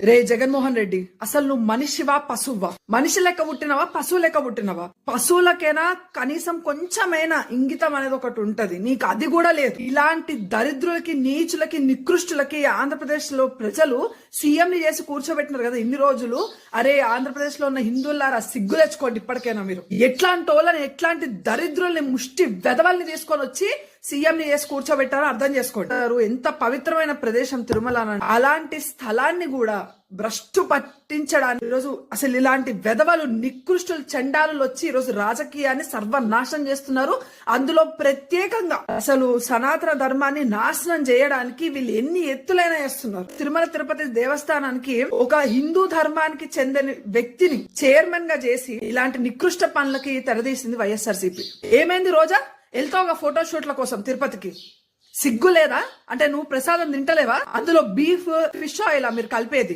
రే జగన్మోహన్ రెడ్డి, అసలు నువ్వు మనిషివా పశువా? మనిషి లెక్క పుట్టినవా పశువు లెక్క పుట్టినవా? పశువులకైనా కనీసం కొంచెమైనా ఇంగితం అనేది ఒకటి ఉంటది, నీకు అది కూడా లేదు. ఇలాంటి దరిద్రులకి, నీచులకి, నికృష్టులకి ఆంధ్రప్రదేశ్ లో ప్రజలు సీఎం ని చేసి కూర్చోబెట్టినారు కదా ఇన్ని రోజులు. అరే ఆంధ్రప్రదేశ్ లో ఉన్న హిందువులారా సిగ్గు తెచ్చుకోండి ఇప్పటికైనా. మీరు ఎట్లాంటి వాళ్ళని, ఎట్లాంటి దరిద్రుల్ని, ముష్టి వెధవల్ని తీసుకొని వచ్చి సీఎం ని చేసి కూర్చోబెట్టారో అర్థం చేసుకోండి. ఎంత పవిత్రమైన ప్రదేశం తిరుమల. అలాంటి స్థలాన్ని కూడా భ్రష్టు పట్టించడానికి ఈరోజు అసలు ఇలాంటి వెధవలు, నికృష్టులు, చండాలు వచ్చి ఈరోజు రాజకీయాన్ని సర్వనాశనం చేస్తున్నారు. అందులో ప్రత్యేకంగా అసలు సనాతన ధర్మాన్ని నాశనం చేయడానికి వీళ్ళు ఎన్ని ఎత్తులైనా వేస్తున్నారు. తిరుమల తిరుపతి దేవస్థానానికి ఒక హిందూ ధర్మానికి చెందిన వ్యక్తిని చైర్మన్ గా చేసి ఇలాంటి నికృష్ట పనులకి తెరదీసింది వైఎస్ఆర్సీపీ. ఏమైంది రోజా? వెళ్తావుగా ఫోటోషూట్ల కోసం తిరుపతికి, సిగ్గు లేదా? అంటే నువ్వు ప్రసాదం తింటలేవా? అందులో బీఫ్, ఫిష్ ఆయిల్ మీరు కలిపేది.